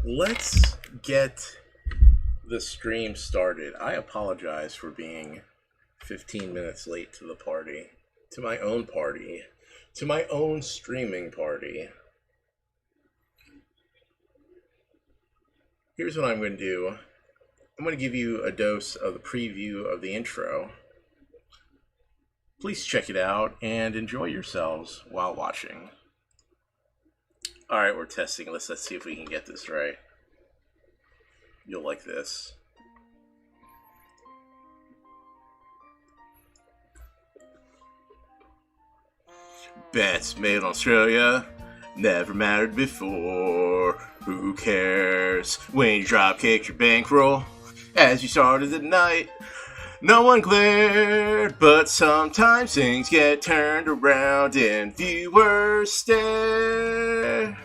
let's get the stream started. I apologize for being 15 minutes late to the party, to my own party, to my own streaming party. Here's what I'm going to do. I'm going to give you a dose of the preview of the intro. Please check it out and enjoy yourselves while watching. Alright, we're testing. Let's see if we can get this right. You'll like this. Bets made in Australia never mattered before. Who cares when you drop kick your bankroll as you started the night? No one glared, but sometimes things get turned around and viewers stare.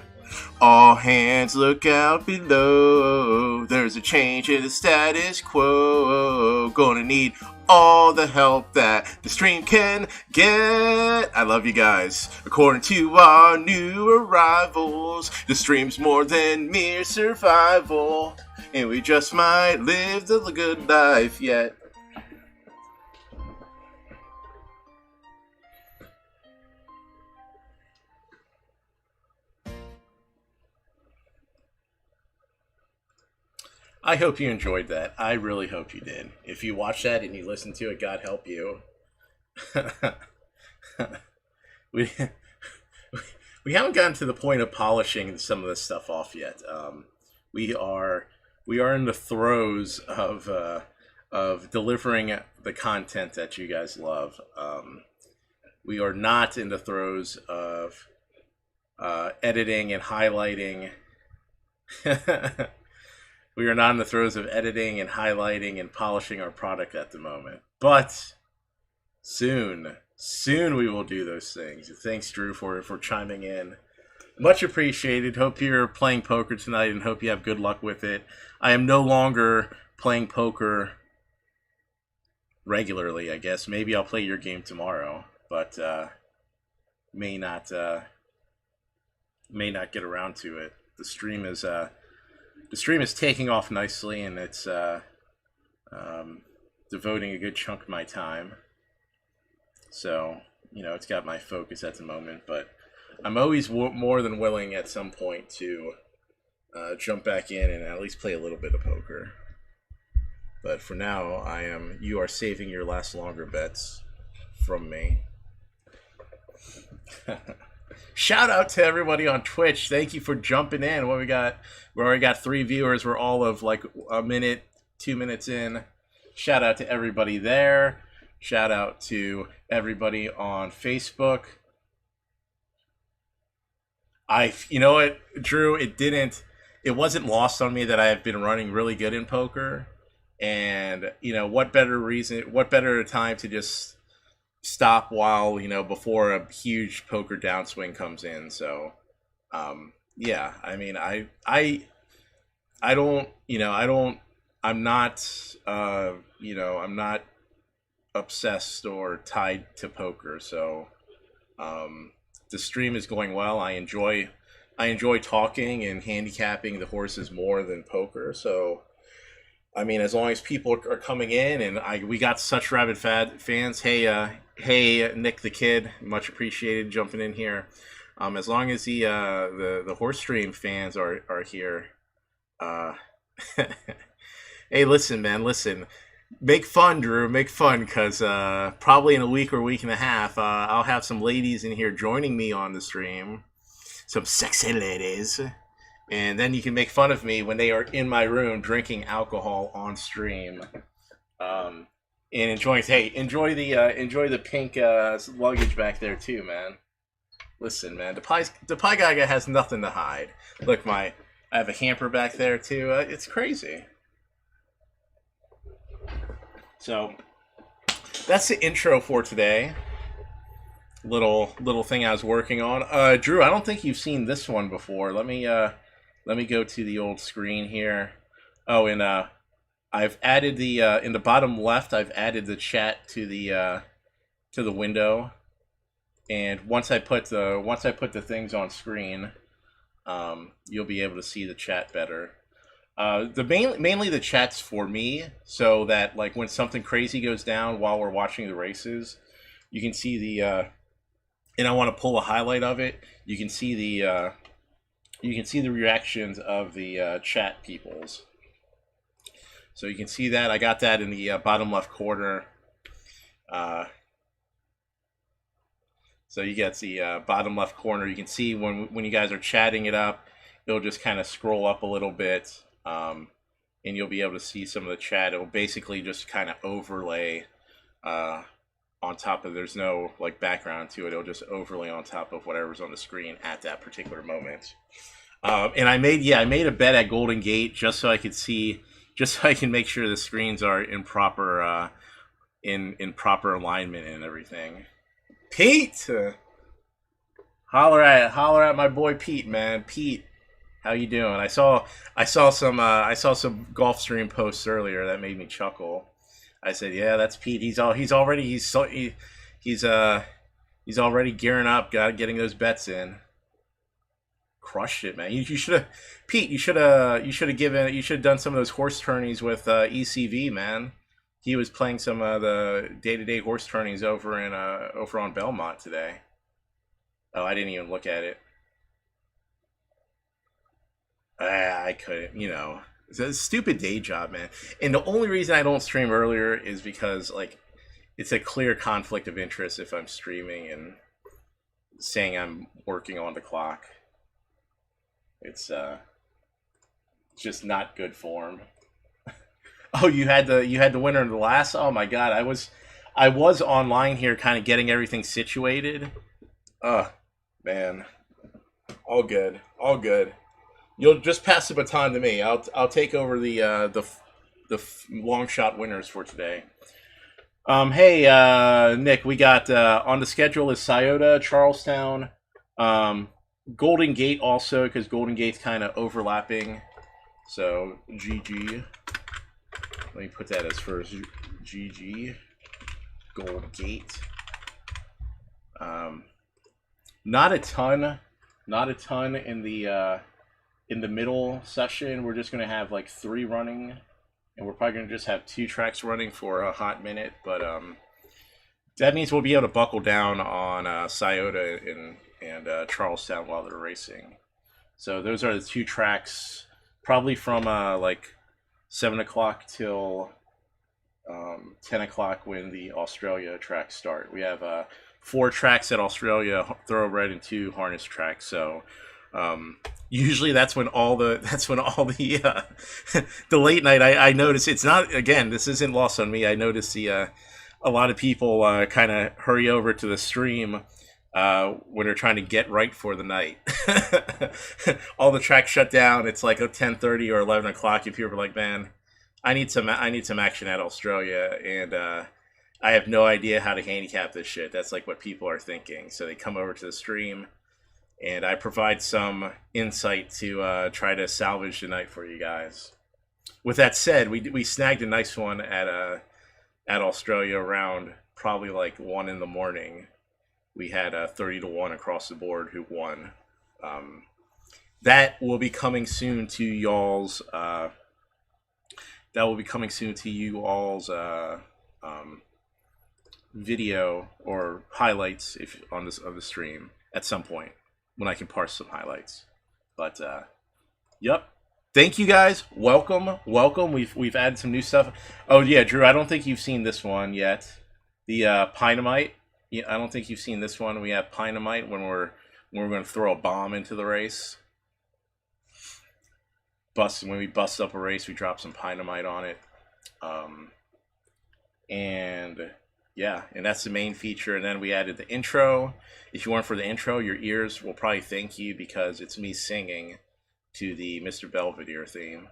All hands look out below. There's a change in the status quo. Gonna need all the help that the stream can get. I love you guys. According to our new arrivals, the stream's more than mere survival, and we just might live the good life yet. I hope you enjoyed that. I really hope you did. If you watched that and you listened to it, God help you. we haven't gotten to the point of polishing some of this stuff off yet. We are in the throes of delivering the content that you guys love. We are not in the throes of editing and highlighting. We are not in the throes of editing and highlighting and polishing our product at the moment. But soon we will do those things. Thanks, Drew, for chiming in. Much appreciated. Hope you're playing poker tonight and hope you have good luck with it. I am no longer playing poker regularly, I guess. Maybe I'll play your game tomorrow, but may not get around to it. The stream is taking off nicely, and it's devoting a good chunk of my time. So, it's got my focus at the moment, but I'm always more than willing at some point to jump back in and at least play a little bit of poker. But for now, you are saving your last longer bets from me. Shout out to everybody on Twitch. Thank you for jumping in. We already got 3 viewers. We're all of like a minute, 2 minutes in. Shout out to everybody there. Shout out to everybody on Facebook. You know what, Drew, it wasn't lost on me that I have been running really good in poker. And, what better time to just stop while, before a huge poker downswing comes in. So, yeah, I mean, I'm not obsessed or tied to poker. So, the stream is going well. I enjoy talking and handicapping the horses more than poker. So, I mean, as long as people are coming in, and we got such rabid fans. Hey, Nick the Kid, much appreciated jumping in here. As long as the horse stream fans are here. Hey, listen, man, listen. Make fun, Drew. Make fun, because probably in a week or week and a half, I'll have some ladies in here joining me on the stream. Some sexy ladies. And then you can make fun of me when they are in my room drinking alcohol on stream, and enjoy the pink luggage back there too, man. Listen, man, the pie guy has nothing to hide. Look, I have a hamper back there too. It's crazy. So that's the intro for today. Little thing I was working on. Drew, I don't think you've seen this one before. Let me go to the old screen here. Oh, and I've added in the bottom left. I've added the chat to the window, and once I put the things on screen, you'll be able to see the chat better. Mainly the chat's for me, so that like when something crazy goes down while we're watching the races, you can see and I want to pull a highlight of it. You can see the reactions of the chat peoples. So you can see that I got that in the bottom left corner. So you get the bottom left corner. You can see when you guys are chatting it up, it'll just kind of scroll up a little bit, and you'll be able to see some of the chat. It'll basically just kind of overlay on top of. There's no like background to it. It'll just overlay on top of whatever's on the screen at that particular moment. And I made a bet at Golden Gate just so I could see, just so I can make sure the screens are in proper in proper alignment and everything. Pete, holler at my boy Pete, man. Pete, how you doing? I saw some golf stream posts earlier that made me chuckle. I said, yeah, that's Pete. He's already gearing up, getting those bets in. Crushed it, man. You should have, Pete. You should have done some of those horse tourneys with ECV, man. He was playing some of the day-to-day horse tourneys over on Belmont today. Oh, I didn't even look at it. I couldn't, It's a stupid day job, man. And the only reason I don't stream earlier is because, like, it's a clear conflict of interest if I'm streaming and saying I'm working on the clock. It's just not good form. Oh, you had the winner of the last. Oh my God, I was online here, kind of getting everything situated. Man, all good. You'll just pass the baton to me. I'll take over the long shot winners for today. Hey, Nick, we got on the schedule is Scioto, Charlestown, Golden Gate also, because Golden Gate's kind of overlapping. So GG. Let me put that as first. GG. Gold Gate. Not a ton in the middle session. We're just gonna have like 3 running, and we're probably gonna just have 2 tracks running for a hot minute. But that means we'll be able to buckle down on Scioto and Charlestown while they're racing. So those are the 2 tracks, probably from like 7 o'clock till 10 o'clock when the Australia tracks start. We have 4 tracks at Australia, thoroughbred and 2 harness tracks. So usually that's when all the the late night. I notice it's not, again, this isn't lost on me. I notice a lot of people kind of hurry over to the stream when they're trying to get right for the night. All the tracks shut down. It's like 10:30 or 11 o'clock. If you're like, man, I need some action at Australia, and I have no idea how to handicap this shit. That's like what people are thinking. So they come over to the stream, and I provide some insight to try to salvage the night for you guys. With that said, we snagged a nice one at Australia around probably like 1 in the morning. We had 30-1 across the board who won. That will be coming soon to y'all's. That will be coming soon to you all's video or highlights of the stream at some point when I can parse some highlights. But yep. Thank you guys. Welcome. We've added some new stuff. Oh yeah, Drew. I don't think you've seen this one yet. The Pynamite. Yeah, I don't think you've seen this one. We have Pynamite when we're going to throw a bomb into the race. When we bust up a race, we drop some Pynamite on it. And yeah, and that's the main feature. And then we added the intro. If you weren't for the intro, your ears will probably thank you because it's me singing to the Mr. Belvedere theme.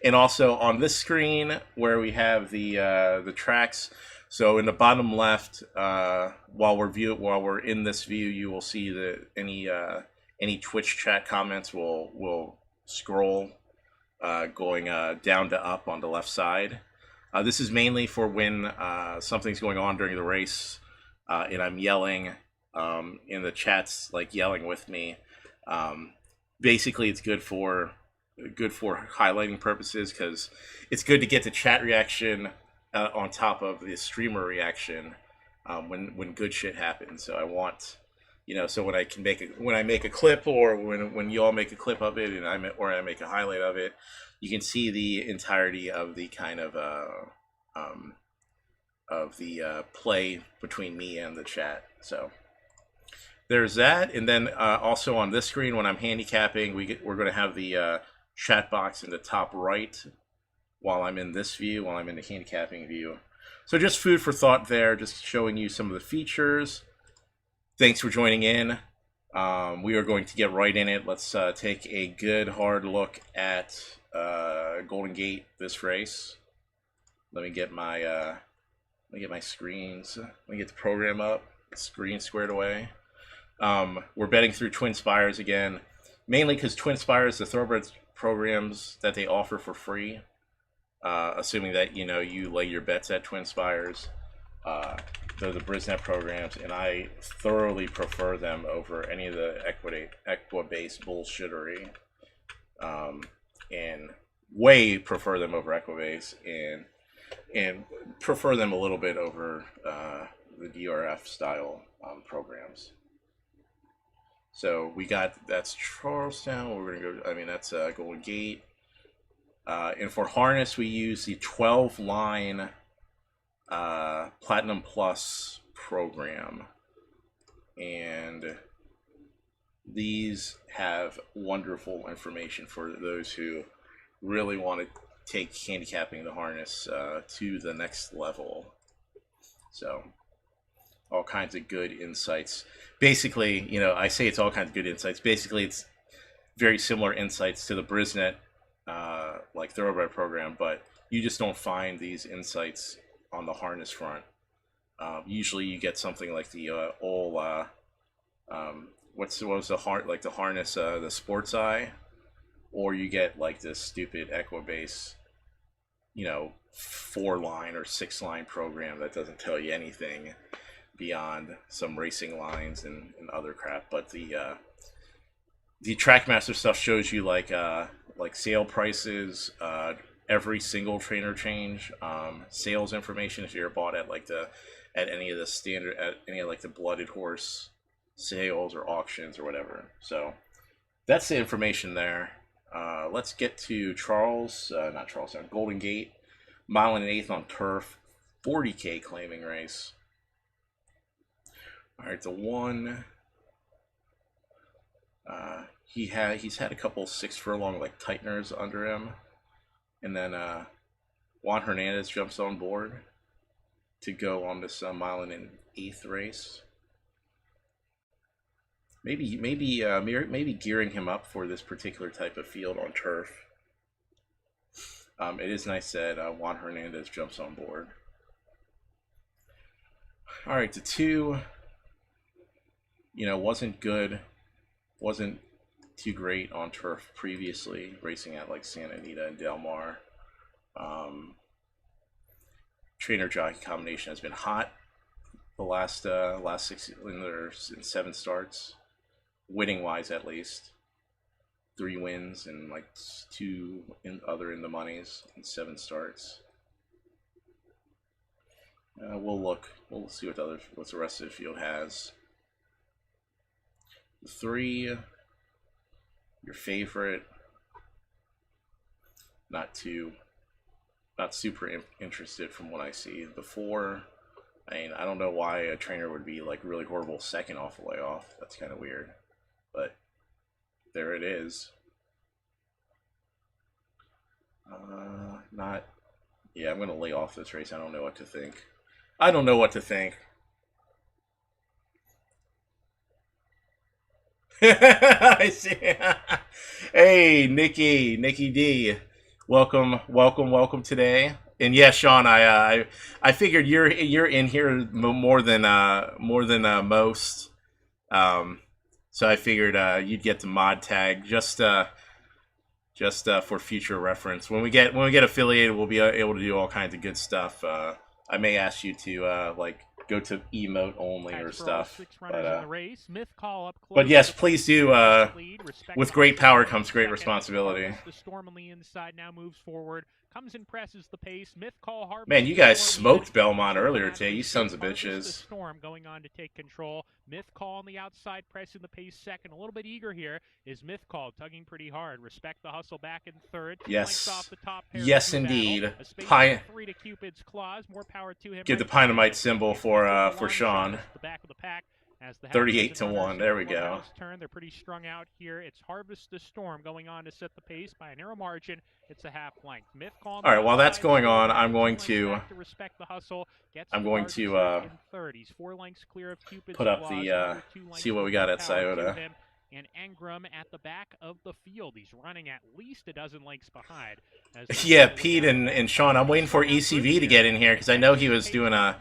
And also on this screen where we have the tracks. So in the bottom left, while we're in this view, you will see that any Twitch chat comments will scroll going down to up on the left side. This is mainly for when something's going on during the race and I'm yelling in the chats, like yelling with me. Basically, it's good for highlighting purposes because it's good to get the chat reaction on top of the streamer reaction when good shit happens. So I want, so when I make a clip, or when you all make a clip of it, and I make a highlight of it, you can see the entirety of the kind of play between me and the chat. So there's that, and then also on this screen when I'm handicapping, we're going to have the chat box in the top right while I'm in this view, while I'm in the handicapping view. So just food for thought there, just showing you some of the features. Thanks for joining in. We are going to get right in it. Let's take a good hard look at Golden Gate this race. Let me get my screens. Let me get the program up. Screen squared away. We're betting through TWINSPIRES again, mainly because TWINSPIRES, the Thoroughbreds programs that they offer for free, assuming that you lay your bets at TWINSPIRES. They're the Brisnet programs, and I thoroughly prefer them over any of the Equa-based bullshittery, and way prefer them over Equa-base, and prefer them a little bit over the DRF style programs. So that's Charlestown. We're gonna go. That's Golden Gate. And for harness, we use the 12-line Platinum Plus program, and these have wonderful information for those who really want to take handicapping the harness to the next level. So all kinds of good insights. Basically, I say it's all kinds of good insights. Basically, it's very similar insights to the Brisnet like Thoroughbred program, but you just don't find these insights on the harness front. Usually, you get something like the the harness, the Sports Eye, or you get like this stupid Equa-base, 4-line or 6-line program that doesn't tell you anything beyond some racing lines and other crap. But the Trackmaster stuff shows you like sale prices, every single trainer change, sales information if you're bought at any of the blooded horse sales or auctions or whatever. So that's the information there. Let's get to Golden Gate, 1 1/8 on turf, 40K claiming race. All right, the one. He's had a couple 6 furlong tighteners under him, and then Juan Hernandez jumps on board to go on this 1 1/8 race. Maybe gearing him up for this particular type of field on turf. It is nice that Juan Hernandez jumps on board. All right, the 2. Wasn't too great on turf previously, racing at Santa Anita and Del Mar. Trainer jockey combination has been hot the last 7 starts, winning wise at least. 3 wins and 2 in the monies in 7 starts. We'll see what the rest of the field has. 3, your favorite, not super interested from what I see. The 4, I don't know why a trainer would be really horrible second off the layoff. That's kind of weird, but there it is. I'm gonna lay off this race. I don't know what to think. I see. Hey, Nikki D, welcome today. And yeah, Sean, I figured you're in here more than most. So I figured you'd get the mod tag just for future reference. When we get affiliated, we'll be able to do all kinds of good stuff. I may ask you to go to emote only or stuff. But yes, please do. With great power comes great responsibility. The Storm on the inside now moves forward, comes and presses the pace. Mythcall, Harvest. Man, you guys smoked Belmont earlier today, you sons of bitches. The Storm going on to take control. Mythcall on the outside, pressing the pace second. A little bit eager here is Mythcall, tugging pretty hard. Respect the Hustle back in third. Yes. Off the top Yes, indeed. Three to Cupid's Claws. More power to him. Give the Pynamite symbol for Sean. The back of the pack. 38-1. There we go. They're pretty strung out here. It's Harvest the Storm going on to set the pace by a narrow margin. It's a half length. All right, while that's going on, I'm going to respect the hustle. I'm going to put up the see what we got at Scioto. And Engram at the back of the field. He's running at least a dozen lengths behind. Yeah, Pete and Sean, I'm waiting for ECV to get in here because I know he was doing a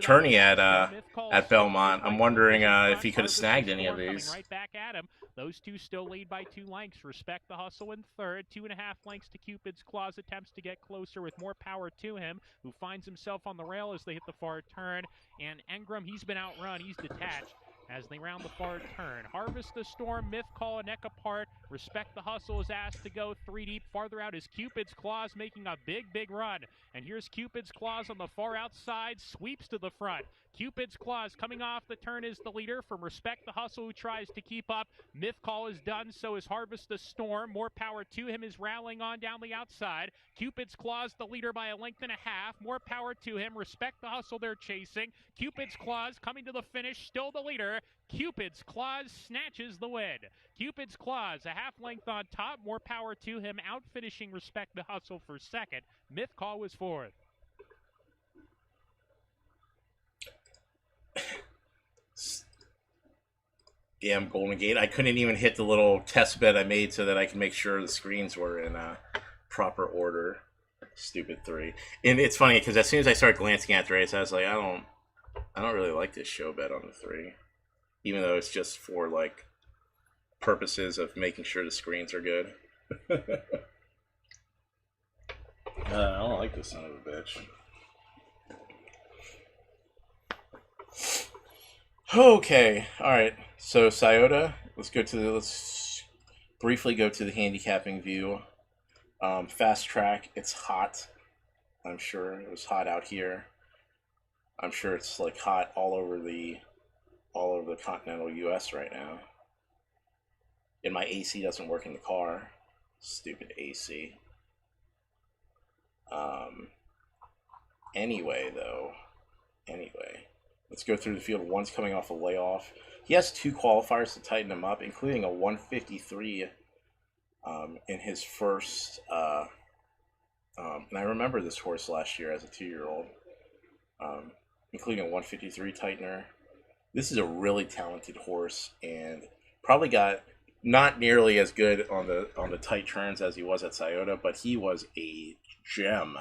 tourney at Belmont. I'm wondering if he could have snagged any of these. Right back at him. Those two still lead by 2 lengths. Respect the Hustle in third. 2.5 lengths to Cupid's Claws. Attempts to get closer with more power to him, who finds himself on the rail as they hit the far turn. And Engram, he's been outrun. He's detached as they round the far turn. Harvest the Storm, Mythcall, neck apart. Respect the Hustle is asked to go 3 deep. Farther out is Cupid's Claws making a big run. And here's Cupid's Claws on the far outside, sweeps to the front. Cupid's Claws coming off the turn is the leader from Respect the Hustle, who tries to keep up. Mythcall is done, so is Harvest the Storm. More power to him, is rallying on down the outside. Cupid's Claws the leader by a length and a half. More power to him. Respect the Hustle they're chasing. Cupid's Claws coming to the finish, still the leader. Cupid's Claws snatches the win. Cupid's Claws a half length on top. More power to him, out finishing Respect the Hustle for second. Mythcall was fourth. Damn Golden Gate. I couldn't even hit the little test bed I made so that I can make sure the screens were in proper order. Stupid 3. And it's funny because as soon as I started glancing at the race, I was like, I don't really like this show bet on the 3. Even though it's just for like purposes of making sure the screens are good. I don't like this son of a bitch. Okay, all right. So Scioto, let's briefly go to the handicapping view. Fast track, it's hot. I'm sure it was hot out here. I'm sure it's like hot all over the continental U.S. right now. And my AC doesn't work in the car. Stupid AC. Anyway. Let's go through the field. One's coming off a layoff. He has 2 qualifiers to tighten him up, including a 153 in his first. And I remember this horse last year as a 2-year-old, including a 153 tightener. This is a really talented horse, and probably got not nearly as good on the tight turns as he was at Scioto, but he was a gem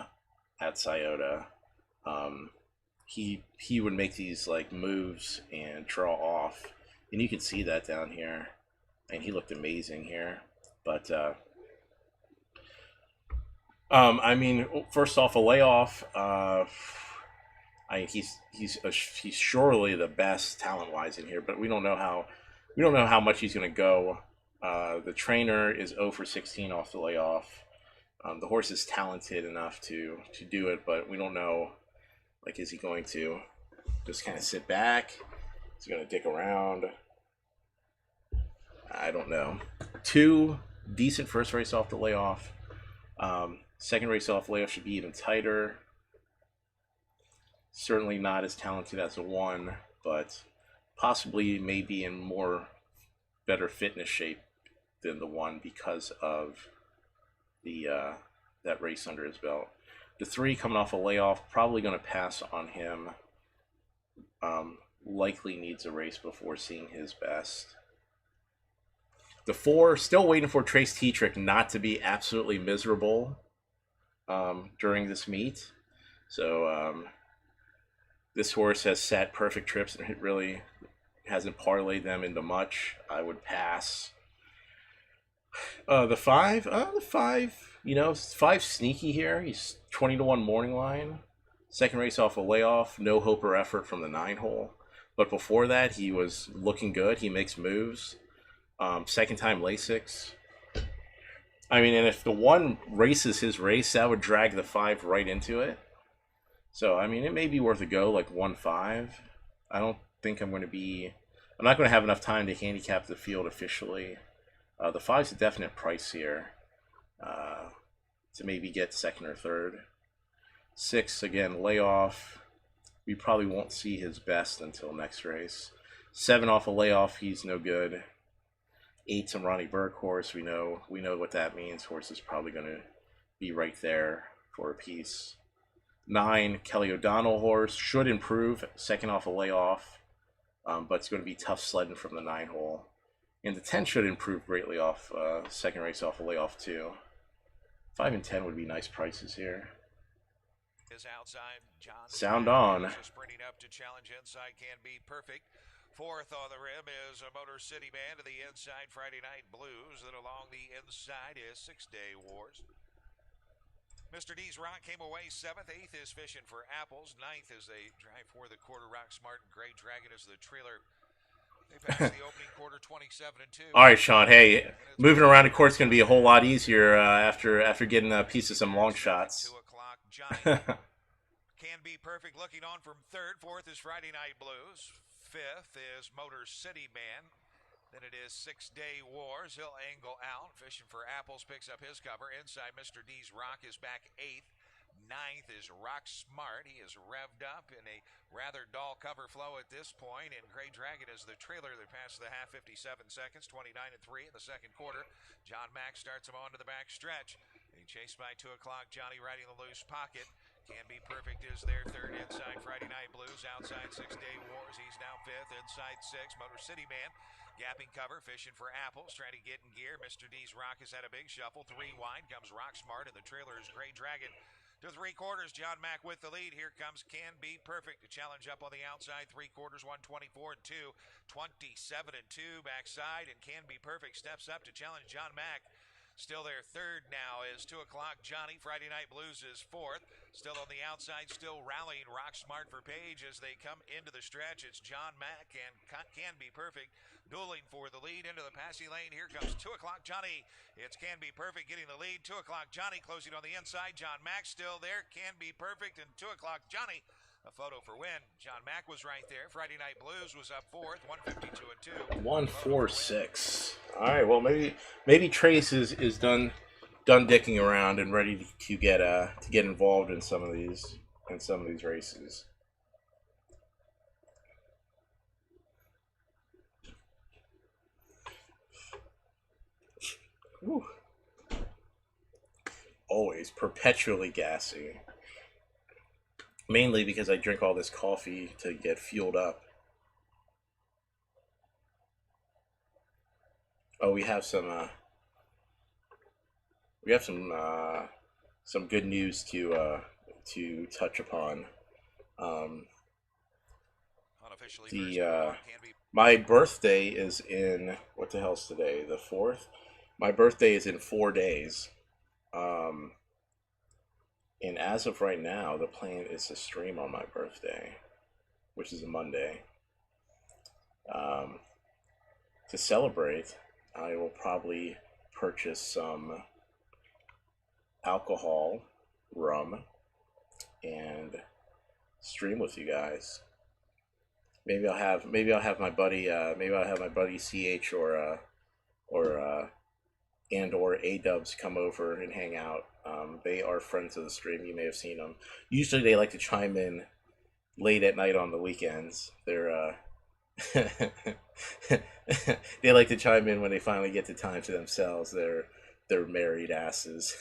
at Scioto. He would make these like moves and draw off, and you can see that down here, and he looked amazing here. But I mean, first off, a layoff. He's surely the best talent wise in here, but we don't know how much he's going to go. The trainer is 0 for 16 off the layoff. The horse is talented enough to do it, but we don't know. Like, is he going to just kind of sit back? Is he going to dick around? I don't know. 2 decent first race off the layoff. Second race off layoff should be even tighter. Certainly not as talented as a 1, but possibly maybe in better fitness shape than the 1 because of the that race under his belt. The 3 coming off a layoff, probably going to pass on him. Likely needs a race before seeing his best. The 4, still waiting for Trace Tetrick not to be absolutely miserable during this meet. So this horse has sat perfect trips and it really hasn't parlayed them into much. I would pass. The 5, you know, 5 sneaky here. He's 20-1 morning line. Second race off a layoff, no hope or effort from the 9-hole. But before that, he was looking good. He makes moves. Second time Lasix. I mean, and if the 1 races his race, that would drag the 5 right into it. So, I mean, it may be worth a go, like 1-5. I don't think I'm going to be... I'm not going to have enough time to handicap the field officially. The 5's a definite price here to maybe get second or third. 6, again, layoff. We probably won't see his best until next race. 7 off a layoff, he's no good. 8, some Ronnie Burke horse. We know what that means. Horse is probably going to be right there for a piece. 9, Kelly O'Donnell horse. Should improve. Second off a layoff. But it's going to be tough sledding from the 9-hole. And the 10 should improve greatly off second race off a layoff too. 5 and 10 would be nice prices here. Outside, John Sound on. Sprinting up to challenge inside can be perfect. Fourth on the rim is a Motor City Man to the inside, Friday Night Blues. Then along the inside is 6 Day Wars. Mr. D's Rock came away 7th. 8th is Fishing for Apples. 9th is they drive for the quarter. Rock Smart and Gray Dragon is the trailer. They passed the opening quarter 27 and 2. All right, Sean. Hey, moving around the court's going to be a whole lot easier after getting a piece of some long shots. 2 o'clock, Johnny. Can be perfect. Looking on from 3rd. 4th is Friday Night Blues. 5th is Motor City Man. Then it is 6 Day Wars. He'll angle out. Fishing for Apples picks up his cover. Inside, Mr. D's Rock is back 8th. 9th is Rock Smart. He is revved up in a rather dull cover flow at this point. And Gray Dragon is the trailer that passed the half 57 seconds. 29 and 3 in the second quarter. John Mack starts him on to the back stretch. He chased by 2 o'clock. Johnny riding the loose pocket. Can be perfect is their 3rd. Inside Friday Night Blues. Outside 6 Day Wars. He's now 5th. Inside 6. Motor City Man. Gapping cover. Fishing for Apples. Trying to get in gear. Mr. D's Rock has had a big shuffle. 3 wide comes Rock Smart. And the trailer is Gray Dragon. To 3 quarters. John Mack with the lead. Here comes Can Be Perfect to challenge up on the outside. 3 quarters. 124 and 2. 27 and 2 backside. And Can Be Perfect steps up to challenge John Mack. Still there 3rd now is 2 o'clock. Johnny. Friday Night Blues is 4th. Still on the outside, still rallying Rock Smart for Page as they come into the stretch. It's John Mack and Can Be Perfect dueling for the lead into the passing lane. Here comes 2 o'clock Johnny. It's Can Be Perfect getting the lead. 2 o'clock Johnny closing on the inside. John Mack still there. Can Be Perfect and 2 o'clock Johnny. A photo for win. John Mack was right there. Friday Night Blues was up 4th, 152 and 2. 1-4-6. All right. Well, maybe Trace is done dicking around and ready to get involved in some of these races. Whew. Always perpetually gassy. Mainly because I drink all this coffee to get fueled up. Oh, we have some good news to touch upon. My birthday is in, what the hell's today? The 4th? My birthday is in 4 days. And as of right now, the plan is to stream on my birthday, which is a Monday. To celebrate, I will probably purchase some alcohol, rum, and stream with you guys. Maybe I'll have my buddy CH or A-Dubs come over and hang out. They are friends of the stream. You may have seen them. Usually they like to chime in late at night on the weekends. They're they like to chime in when they finally get the time to themselves. They're married asses.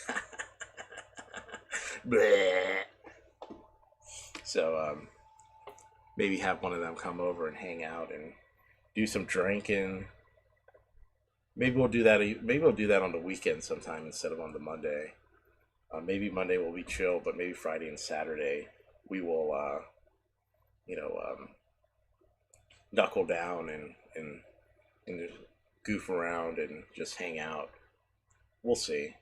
So maybe have one of them come over and hang out and do some drinking. Maybe we'll do that on the weekend sometime instead of on the Monday. Maybe Monday will be chill, but maybe Friday and Saturday we will, knuckle down and goof around and just hang out. We'll see.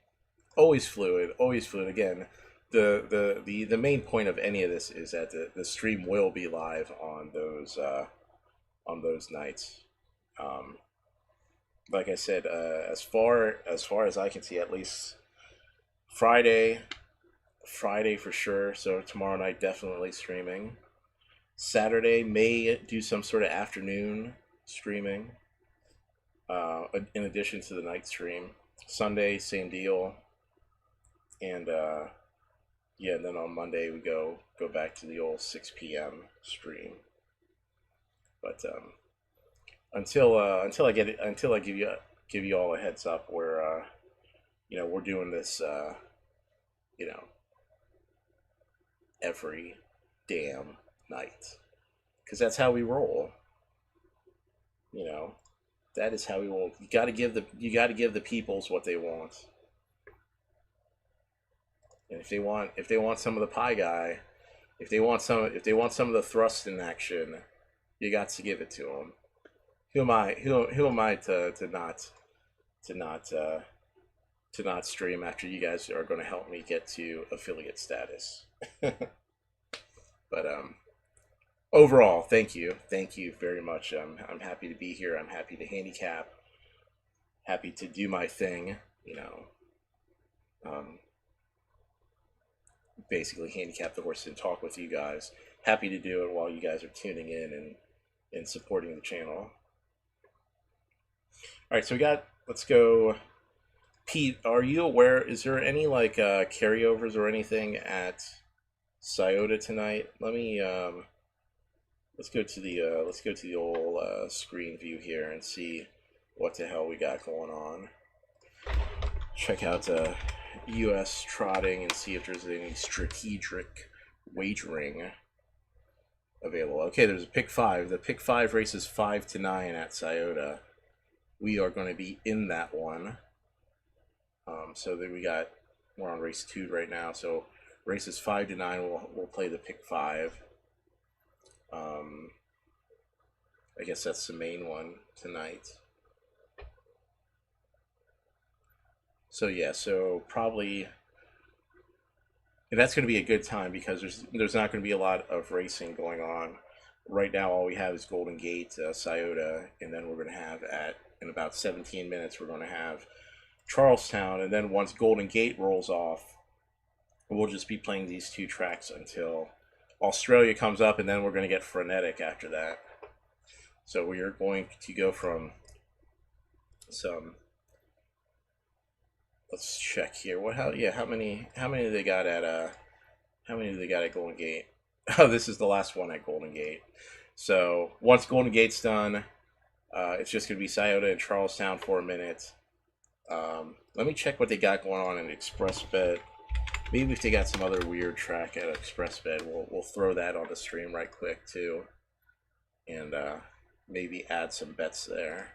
Always fluid. Again, the main point of any of this is that the stream will be live on those nights. Um, like I said, as far as I can see, at least Friday, Friday for sure. So tomorrow night definitely streaming. Saturday may do some sort of afternoon streaming, in addition to the night stream. Sunday, same deal, and yeah, and then on Monday we go back to the old 6 p.m. stream. But until I give you all a heads up, where we're doing this you know every damn night, because that's how we roll. You know, that is how we roll. You got to give the peoples what they want. And if they want some of the pie guy, if they want some of the thrust in action, you got to give it to them. Who am I to not to not stream after you guys are going to help me get to affiliate status? But overall, thank you very much. I'm happy to be here. I'm happy to handicap. Happy to do my thing. Basically handicap the horse and talk with you guys. Happy to do it while you guys are tuning in and supporting the channel. All right, so let's go. Pete, are you aware, is there any like carryovers or anything at Scioto tonight? Let me let's go to the old screen view here and see what the hell we got going on. Check out US trotting and see if there's any strategic wagering available. Okay, there's a pick 5. The pick 5 races 5 to 9 at Scioto. We are going to be in that one. So then we're on race 2 right now. So races 5 to 9, we'll play the pick 5. I guess that's the main one tonight. So yeah, so probably that's going to be a good time, because there's not going to be a lot of racing going on right now. All we have is Golden Gate, Scioto, and then we're going to have in about 17 minutes we're going to have Charlestown, and then once Golden Gate rolls off, we'll just be playing these 2 tracks until Australia comes up, and then we're going to get frenetic after that. So we are going to go from some. Let's check here. How many do they got at Golden Gate? Oh, this is the last one at Golden Gate. So once Golden Gate's done, it's just gonna be Scioto and Charlestown for a minute. Let me check what they got going on in Express Bet. Maybe if they got some other weird track at Express Bet, we'll throw that on the stream right quick too, and maybe add some bets there.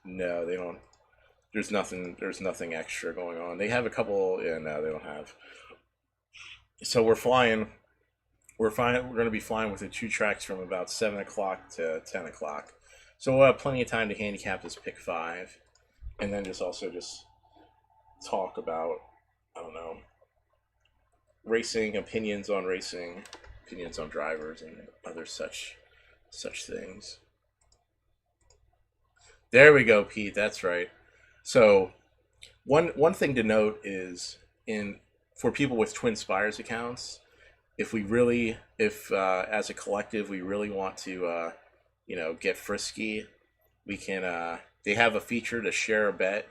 No, they don't. There's nothing extra going on. They have a couple. Yeah, no, they don't have. So we're flying. We're going to be flying with the 2 tracks from about 7 o'clock to 10 o'clock. So we'll have plenty of time to handicap this pick 5, and then just talk about, I don't know, racing, opinions on drivers, and other such things. There we go, Pete. That's right. So one thing to note is, for people with TWINSPIRES accounts, if as a collective we really want to get frisky, we can they have a feature to share a bet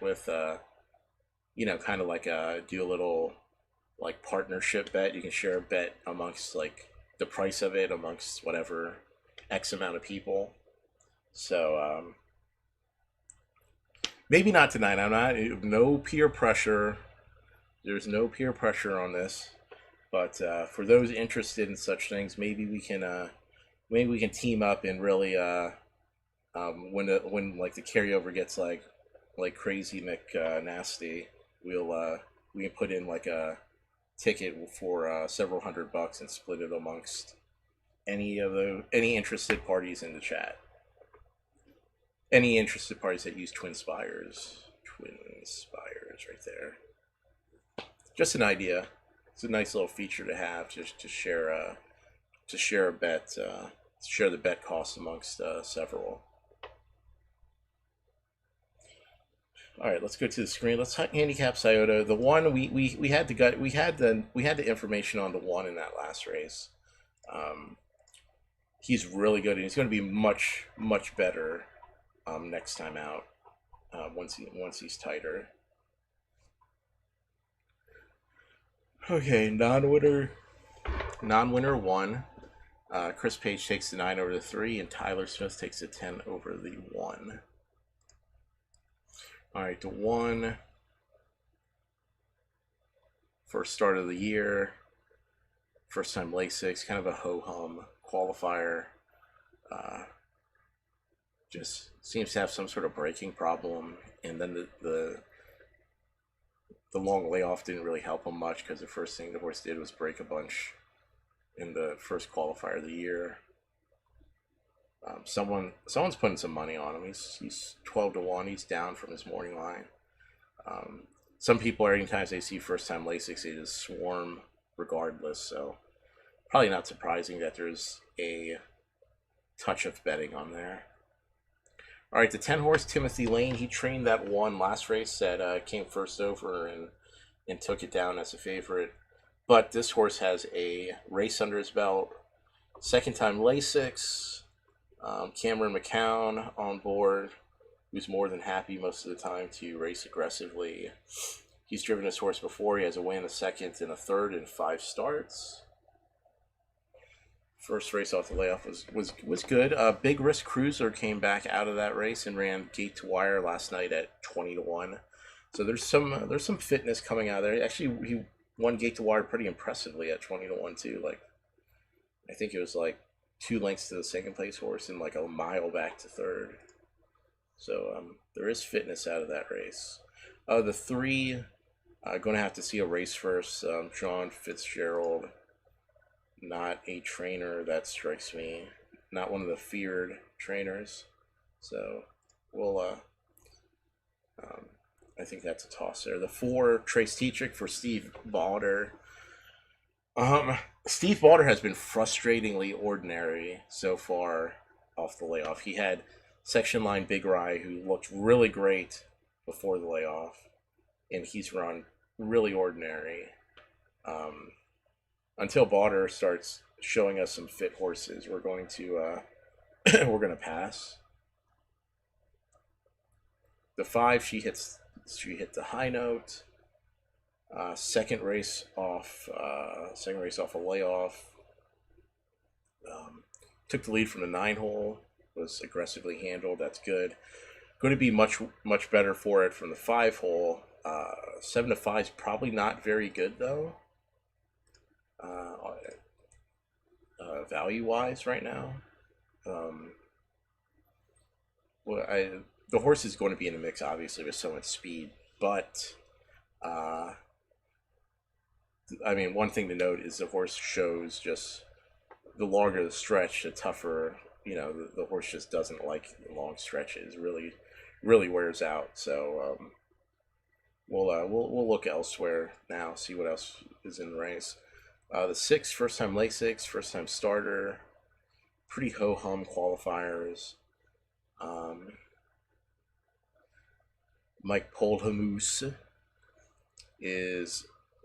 with kind of like do a little like partnership bet. You can share a bet amongst like the price of it amongst whatever X amount of people. So maybe not tonight. No peer pressure. There's no peer pressure on this. But for those interested in such things, maybe we can team up and really when like the carryover gets like crazy nasty, we can put in like a ticket for several $100 and split it amongst any interested parties in the chat. any interested parties that use TWINSPIRES. TWINSPIRES right there. Just an idea. It's a nice little feature to have, just to share a bet, share the bet cost amongst several. All right, let's go to the screen. Let's handicap Scioto. The one we had the information on the one in that last race. He's really good, and he's going to be much better next time out. Once he's tighter. Okay, non-winner 1. Chris Page takes the 9 over the 3, and Tyler Smith takes the 10 over the 1. All right, the 1. First start of the year. First time Lasix, kind of a ho-hum qualifier. Just seems to have some sort of braking problem, and then the long layoff didn't really help him much, because the first thing the horse did was break a bunch in the first qualifier of the year. Someone's putting some money on him. He's 12-1. He's down from his morning line. Some people, anytime they see first time Lasix, they just swarm regardless. So probably not surprising that there's a touch of betting on there. All right, the 10 horse Timothy Lane. He trained that 1 last race that came first over and took it down as a favorite. But this horse has a race under his belt. Second time Lasix. Cameron McCown on board, who's more than happy most of the time to race aggressively. He's driven this horse before. He has a win, a second, and a third in 5 starts. First race off the layoff was good. Big Risk Cruiser came back out of that race and ran gate to wire last night at 20-1. So there's some fitness coming out of there. Actually, he won gate to wire pretty impressively at 20-1 too. Like, I think it was like 2 lengths to the second place horse and like a mile back to third. So there is fitness out of that race. The 3, going to have to see a race first. John Fitzgerald, not a trainer that strikes me. Not one of the feared trainers. So we'll I think that's a toss there. The 4, Trace Tetrick for Steve Balder. Steve Balder has been frustratingly ordinary so far off the layoff. He had section line Big Rye, who looked really great before the layoff, and he's run really ordinary. Until Balder starts showing us some fit horses, we're going to pass. The 5, she hit the high note. Second race off a layoff. Took the lead from the 9 hole. Was aggressively handled. That's good. Going to be much better for it from the 5 hole. 7-5 is probably not very good though. Value wise right now. The horse is going to be in the mix obviously with so much speed, but I mean, one thing to note is the horse shows just the longer the stretch, the tougher. The horse just doesn't like long stretches. Really wears out. So we'll look elsewhere now. See what else is in the race. The 6, first time Lasix, first time starter. Pretty ho hum qualifiers. Mike Poldhamus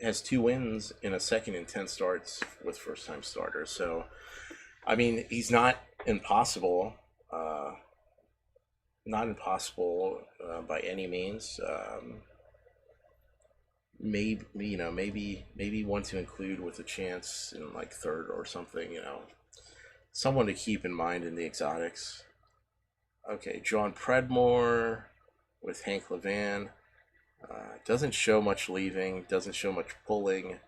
has 2 wins in a second in 10 starts with first time starters. So, I mean, he's not impossible. Not impossible by any means. Maybe one to include with a chance in like third or something. Someone to keep in mind in the exotics. Okay, John Predmore with Hank Levan. Doesn't show much leaving, doesn't show much pulling.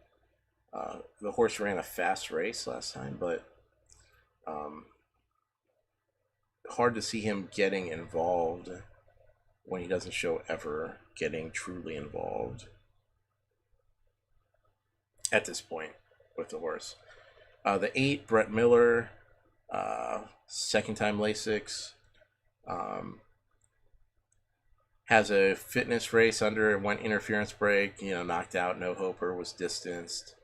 The horse ran a fast race last time, but hard to see him getting involved when he doesn't show ever getting truly involved at this point with the horse. The 8, Brett Miller, second time Lasix. Has a fitness race under it, went interference break, you know, knocked out, no hoper, was distanced.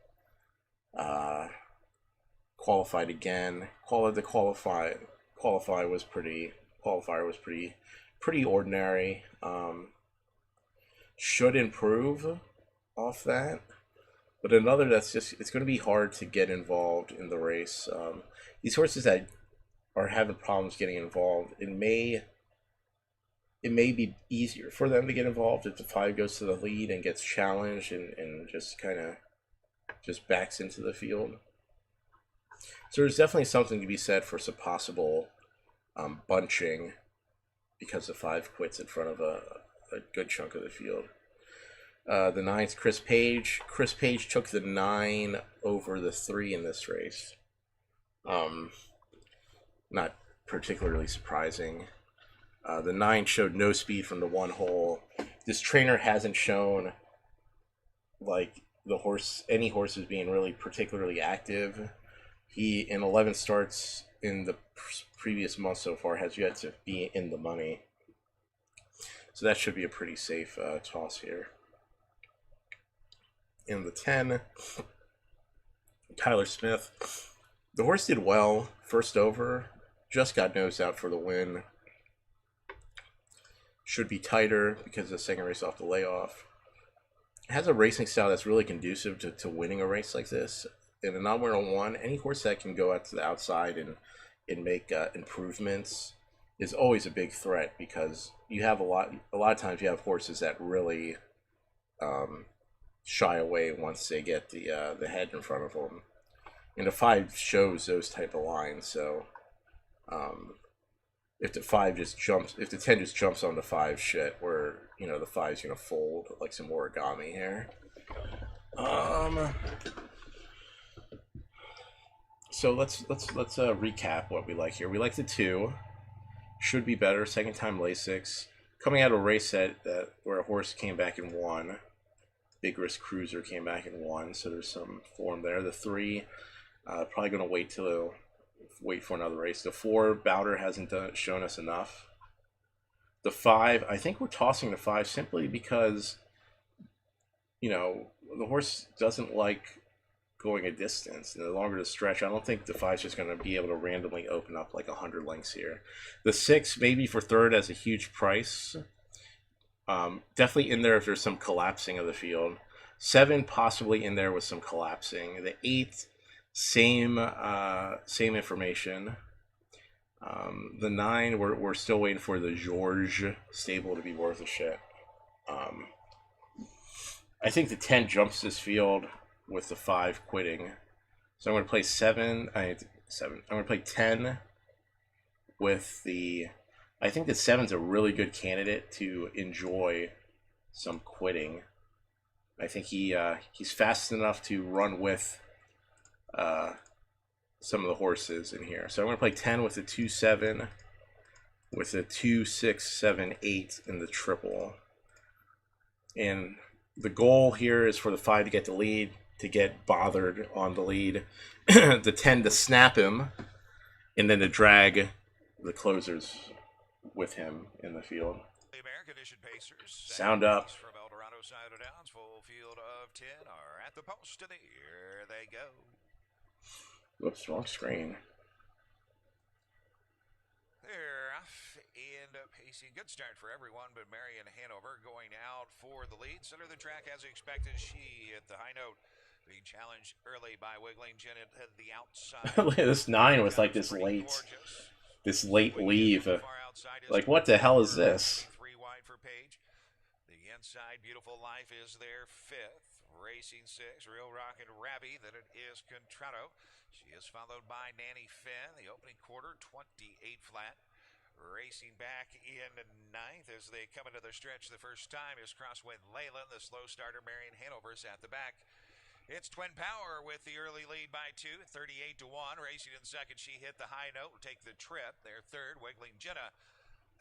Qualified again. Qualify was pretty. Qualifier was pretty ordinary. Should improve off that, but another that's just it's going to be hard to get involved in the race. These horses that are having problems getting involved, it may be easier for them to get involved if the 5 goes to the lead and gets challenged and just kind of just backs into the field. So there's definitely something to be said for some possible bunching because the 5 quits in front of a good chunk of the field. The 9's Chris Page. Chris Page took the 9 over the 3 in this race. Not particularly surprising. The 9 showed no speed from the 1 hole. This trainer hasn't shown like any horses being really particularly active. He, in 11 starts in the previous month so far, has yet to be in the money. So that should be a pretty safe toss here. In the 10, Tyler Smith. The horse did well first over, just got nosed out for the win. Should be tighter because of the second race off the layoff. It has a racing style that's really conducive to winning a race like this. In a non-101, any horse that can go out to the outside and make improvements is always a big threat because you have a lot of times you have horses that really shy away once they get the head in front of them. And the 5 shows those type of lines, so if the 10 just jumps on the 5 shit, where you know the 5's gonna fold like some origami here. So let's recap what we like here. We like the 2, should be better. Second time Lasix, coming out of a race that where a horse came back and won. Big Risk Cruiser came back and won, so there's some form there. The 3, probably gonna wait for another race. The 4, Bowder hasn't shown us enough. The 5, I think we're tossing the 5 simply because, you know, the horse doesn't like going a distance. And the longer the stretch, I don't think the 5's just going to be able to randomly open up like 100 lengths here. The 6, maybe for third, has a huge price. Definitely in there if there's some collapsing of the field. 7, possibly in there with some collapsing. The 8, same information. The 9, we're still waiting for the Georges stable to be worth a shit. I think the 10 jumps this field with the 5 quitting. So I'm going to play 7. I'm going to play 10 with the... I think the 7's a really good candidate to enjoy some quitting. I think he's fast enough to run with some of the horses in here. So I'm going to play 10 with the 2-7, with the 2-6-7-8 in the triple. And the goal here is for the 5 to get the lead, to get bothered on the lead, the 10 to snap him, and then to drag the closers with him in the field. The American Edition Pacers. Sound up. From El Dorado side of downs, full field of 10 are at the post, and here they go. Whoops, wrong screen. They're off and pacing. Good start for everyone, but Marion Hanover going out for the lead. Center of the track as expected. She at the high note, being challenged early by Wiggling Jen at the outside. Look at this 9 with like this late leave. Like, what the hell is this? 3 wide for Page. The inside, Beautiful Life is their 5th. Racing 6, Real Rocket Rabby. Then it is Contrato. She is followed by Nanny Finn. The opening quarter, 28 flat. Racing back in 9th as they come into the stretch the first time is Crosswind Leyland. The slow starter, Marion Hanover's at the back. It's Twin Power with the early lead by 2, 38-1. Racing in second, she hit the high note, will take the trip. Their third, Wiggling Jenna,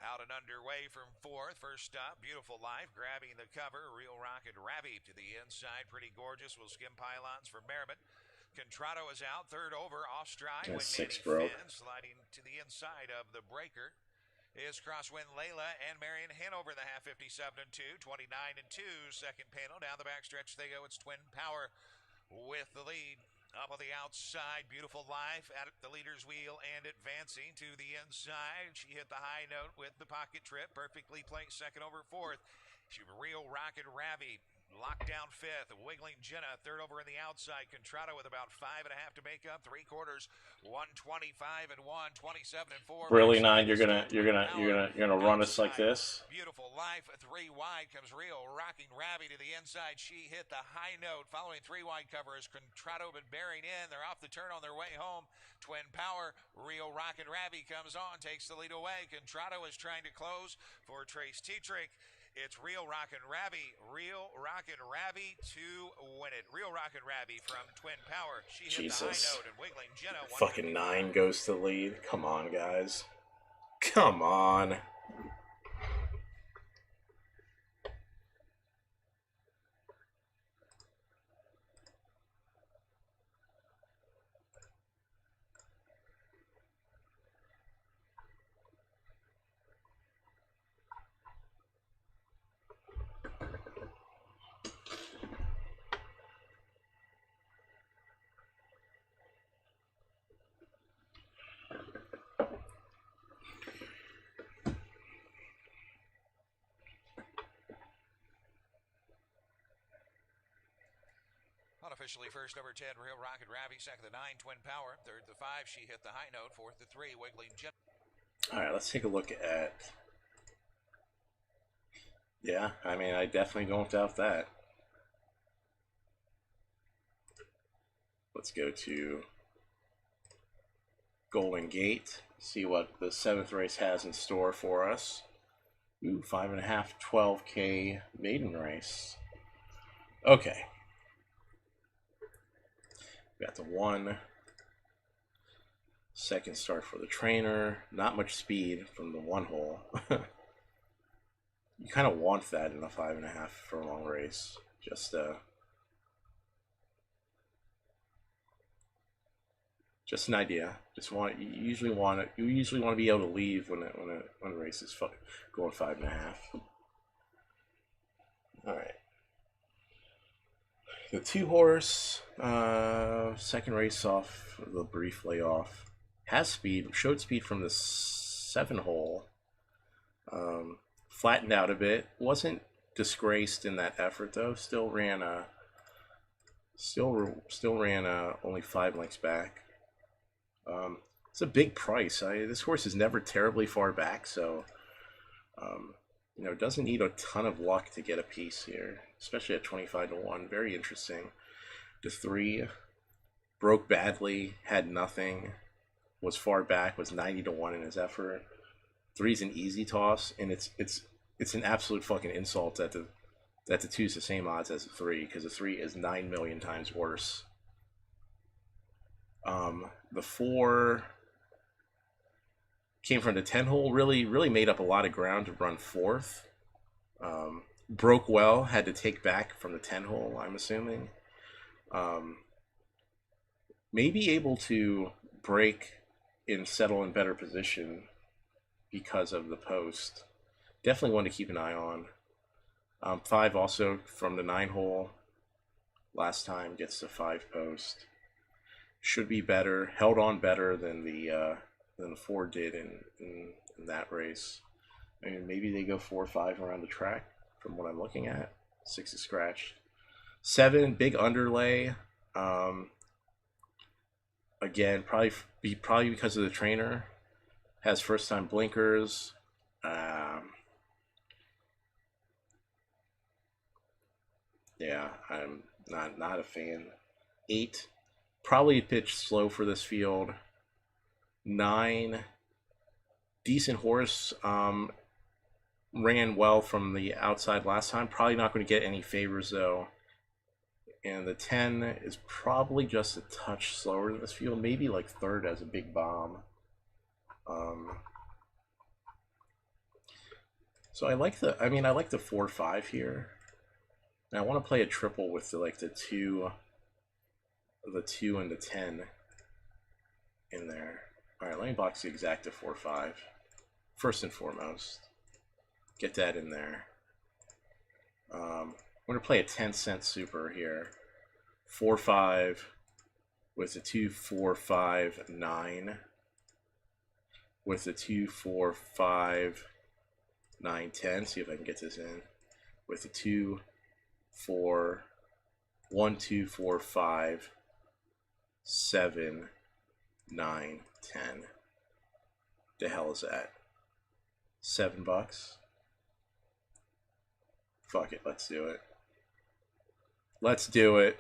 out and underway from 4th. First stop, Beautiful Life, grabbing the cover. Real Rocket Ravi to the inside, Pretty Gorgeous will skim pylons for Merriman. Contrato is out, third over, off stride. That's when 6 Nanny broke. Finn sliding to the inside of the breaker. is Crosswind Layla and Marion Hanover in the half, 57-2, 29-2. Second panel, down the backstretch they go. It's Twin Power with the lead. Up on the outside, Beautiful Life at the leader's wheel and advancing to the inside. She hit the high note with the pocket trip. Perfectly placed second over fourth. She Real Rocket Ravi locked down fifth. Wiggling Jenna third over in the outside. Contrato with about 5.5 to make up. Three quarters, 125 and 1, 27 and 4. Really, Nine? You're gonna run us like this? Beautiful Life, three wide comes Real Rocking Ravi to the inside. She hit the high note. Following three wide cover is Contrato been bearing in. They're off the turn on their way home. Twin Power, Real Rocking Ravi comes on, takes the lead away. Contrato is trying to close for Trace Tetrick. It's Real Rockin' Ravi to win it. Real Rockin' Ravi from Twin Power. She hit Jesus. the high note and Wiggling Jenna. Fucking 9 goes to lead. Come on, guys. Come on. Unofficially first over 10, Real Rocket Ravi. Second the 9, Twin Power. Third the 5, she hit the high note. Fourth the 3, Wiggling Jenna. Alright, let's take a look at... Yeah, I mean, I definitely don't doubt that. Let's go to Golden Gate, see what the 7th race has in store for us. Ooh, 5.5, 12K maiden race. Okay. Got the 1. Second start for the trainer. Not much speed from the 1 hole. You kind of want that in a 5.5 furlong race. Just an idea. You usually want to be able to leave when a race is going 5.5. All right. The 2 horse, second race off the brief layoff, has speed, showed speed from the 7 hole. Flattened out a bit, wasn't disgraced in that effort though. Still ran only 5 lengths back. It's a big price. This horse is never terribly far back, so you know, doesn't need a ton of luck to get a piece here, especially at 25 to 1. Very interesting. The 3 broke badly, had nothing, was far back, was 90 to 1 in his effort. 3's an easy toss, and it's an absolute fucking insult that the 2 is the same odds as the 3, because the 3 is 9 million times worse. The 4 came from the 10 hole, really made up a lot of ground to run 4th. Broke well, had to take back from the 10 hole, I'm assuming. Maybe able to break and settle in better position because of the post. Definitely one to keep an eye on. 5 also from the 9 hole. Last time gets the 5 post. Should be better. Held on better than the 4 did in that race. I mean, maybe they go 4 or 5 around the track from what I'm looking at. 6 is scratched. 7, big underlay. Again, probably because of the trainer. Has first time blinkers. Yeah, I'm not a fan. 8, probably pitched slow for this field. 9, decent horse. Ran well from the outside last time. Probably not going to get any favors though. And the 10 is probably just a touch slower than this field. Maybe like 3rd as a big bomb. So I like the 4-5 here. And I want to play a triple with the 2 and the 10 in there. All right, let me box the exacta 4-5. first and foremost. Get that in there. I'm going to play a 10-cent super here. 4-5 with a 2-4-5-9. With a 2-4-5-9-10. See if I can get this in. With a 2-4, 1-2-4-5, 7, 9, 10. The hell is that? $7? Fuck it, let's do it. Let's do it.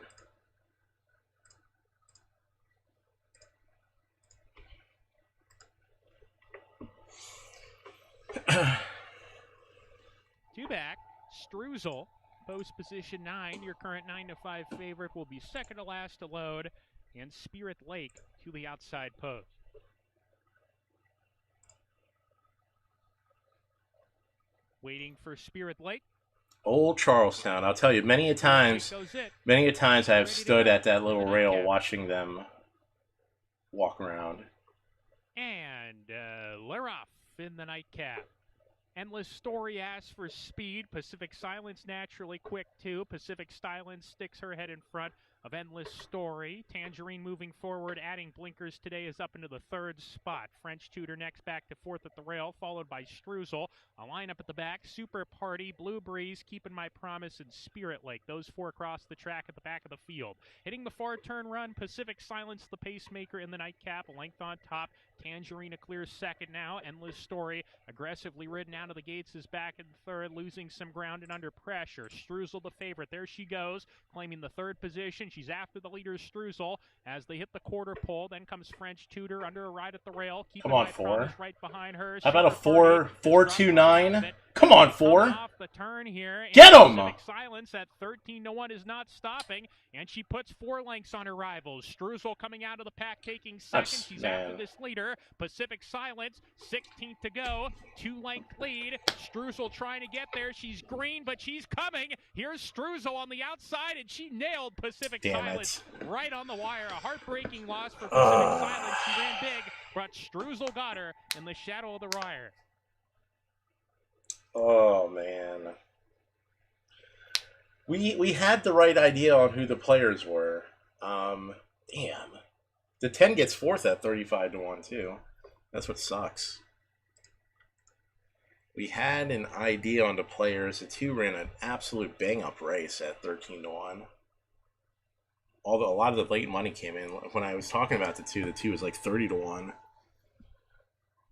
Two back, Struzel, post position 9. Your current 9-5 favorite will be second to last to load, and Spirit Lake to the outside post. Waiting for Spirit Lake. Old Charlestown. I'll tell you, many a times I have stood at that little rail watching them walk around. And Leroff in the nightcap. Endless Story asks for speed. Pacific Silence naturally quick too. Pacific Silence sticks her head in front of Endless Story. Tangerine moving forward, adding blinkers today, is up into the third spot. French Tutor next back to fourth at the rail, followed by Struzel. A lineup at the back, Super Party, Blue Breeze, Keeping My Promise, and Spirit Lake. Those four across the track at the back of the field. Hitting the far turn run, Pacific Silence, the pacemaker in the nightcap, length on top. Tangerine a clear second now. Endless Story aggressively ridden out of the gates is back in third, losing some ground and under pressure. Struzel the favorite. There she goes, claiming the third position. She's after the leader, Struzel, as they hit the quarter pole. Then comes French Tutor under a ride at the rail. Come on, 4. Right behind her. How about a 4-2-9? Come on, 4. Off the turn here. Get him! Pacific Silence at 13-1 is not stopping, and she puts 4 lengths on her rivals. Struzel coming out of the pack, taking second. She's after this leader. Pacific Silence, 16th to go. 2-length lead. Struzel trying to get there. She's green, but she's coming. Here's Struzel on the outside, and she nailed Pacific Silence right on the wire. A heartbreaking loss for Pacific Silence. She ran big, but Struzel got her in the shadow of the wire. Oh, man. We had the right idea on who the players were. Damn. The 10 gets fourth at 35-1, too. That's what sucks. We had an idea on the players. The 2 ran an absolute bang-up race at 13-1. Although a lot of the late money came in. When I was talking about the 2 was like 30-1. A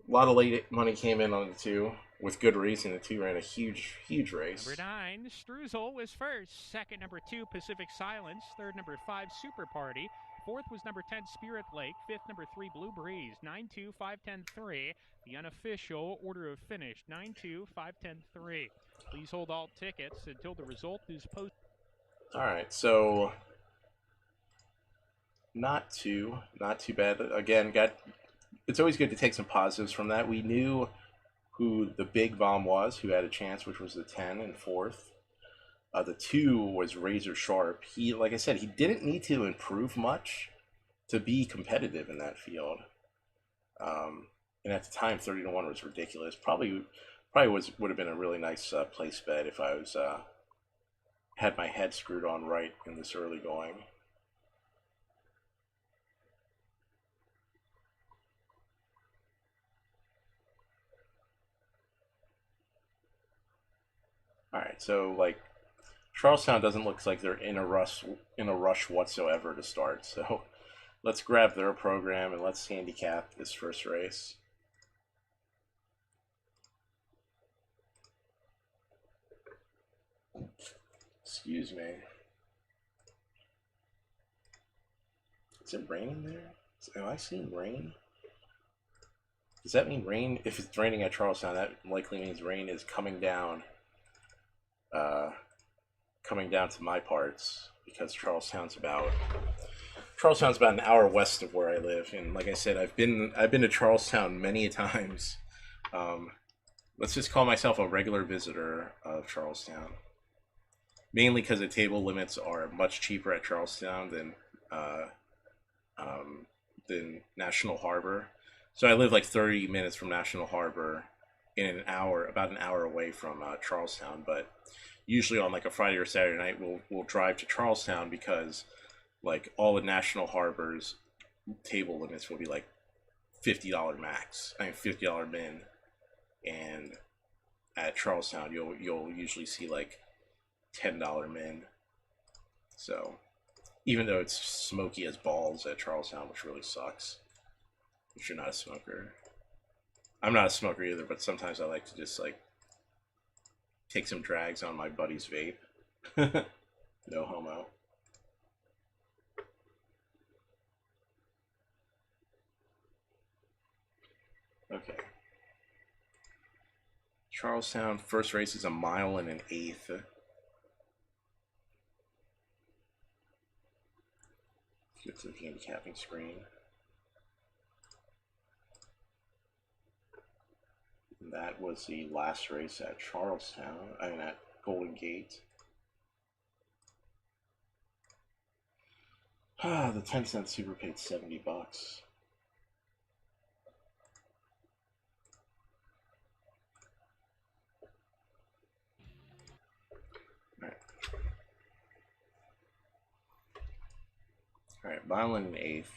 lot of late money came in on the 2. With good reason, the 2 ran a huge race. Number 9, Struzel was first. Second, number 2, Pacific Silence. Third, number 5, Super Party. Fourth was number 10, Spirit Lake. Fifth, number 3, Blue Breeze. 9-2, 5-10, 3. The unofficial order of finish, 9-2, 5-10, 3. Please hold all tickets until the result is posted. All right, so not too bad. Again, it's always good to take some positives from that. We knew who the big bomb was, who had a chance, which was the 10 in fourth. The 2 was razor sharp. He, like I said, he didn't need to improve much to be competitive in that field. And at the time, 30-1 was ridiculous. Probably would have been a really nice place bet if I was had my head screwed on right in this early going. All right, so like Charlestown doesn't look like they're in a rush whatsoever to start. So let's grab their program and let's handicap this first race. Excuse me. Is it raining there? Have I seen rain? Does that mean rain? If it's raining at Charlestown, that likely means rain is coming down. Coming down to my parts, because Charlestown's about an hour west of where I live, and like I said, I've been to Charlestown many times. Let's just call myself a regular visitor of Charlestown, mainly because the table limits are much cheaper at Charlestown than National Harbor. So I live like 30 minutes from National Harbor, in an hour, about an hour away from Charlestown. But usually on like a Friday or Saturday night, we'll drive to Charlestown because like all the national harbors table limits will be like $50 max. I mean $50 min, and at Charlestown you'll usually see like $10 min. So even though it's smoky as balls at Charlestown, which really sucks if you're not a smoker. I'm not a smoker either, but sometimes I like to just like take some drags on my buddy's vape. No homo. Okay. Charlestown, first race is a mile and an eighth. Get to the handicapping screen. And that was the last race at Charlestown, I mean at Golden Gate. The 10-cent super paid $70. Alright, mile and an eighth.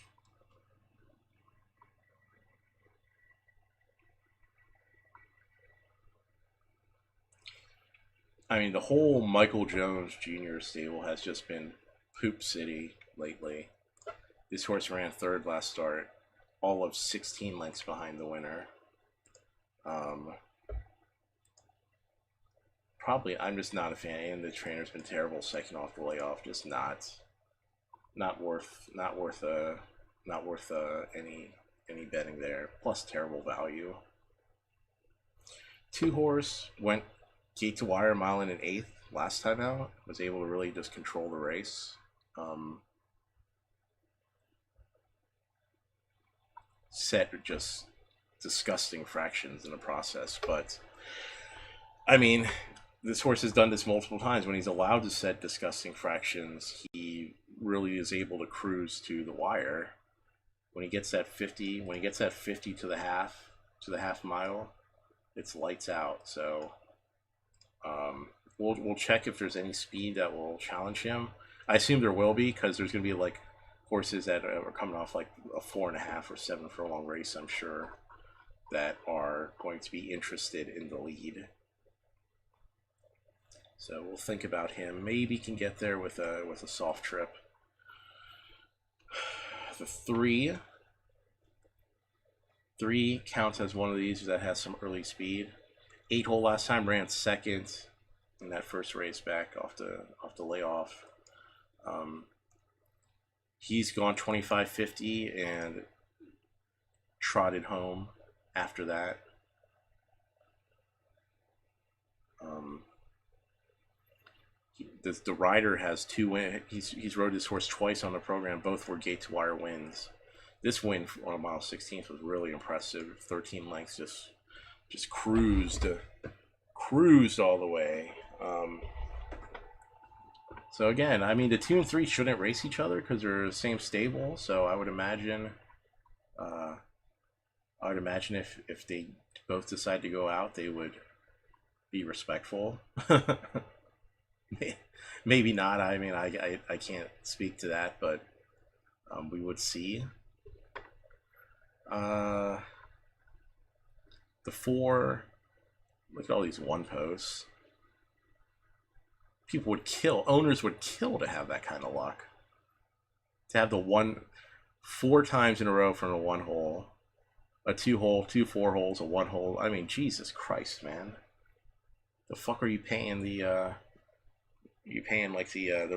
I mean, the whole Michael Jones Jr. stable has just been poop city lately. This horse ran third last start, all of 16 lengths behind the winner. Probably, I'm just not a fan, and the trainer's been terrible second off the layoff. Just not worth any betting there. Plus terrible value. 2-horse went gate to wire, mile and an eighth last time out. Was able to really just control the race. Set just disgusting fractions in the process, but I mean, this horse has done this multiple times. When he's allowed to set disgusting fractions, he really is able to cruise to the wire. When he gets that 50, to the half mile, it's lights out. So we'll check if there's any speed that will challenge him. I assume there will be, because there's going to be like horses that are coming off like a 4.5 or 7 furlong race, I'm sure, that are going to be interested in the lead. So we'll think about him. Maybe can get there with a soft trip. The 3 counts as one of these that has some early speed. 8-hole last time, ran second in that first race back off the layoff. He's gone 25-50 and trotted home after that. The rider has 2 wins. He's rode this horse twice on the program. Both were gate to wire wins. This win on mile 16th was really impressive. 13 lengths, just cruised all the way. So again, I mean, the 2 and 3 shouldn't race each other because they're the same stable. So I would imagine, if they both decide to go out, they would be respectful. Maybe not. I mean, I can't speak to that, but we would see. The 4. Look at all these one posts. Owners would kill to have that kind of luck. To have the 4 times in a row from a 1 hole, a 2 hole, 2 4 holes, a 1 hole. I mean, Jesus Christ, man. The fuck are you paying the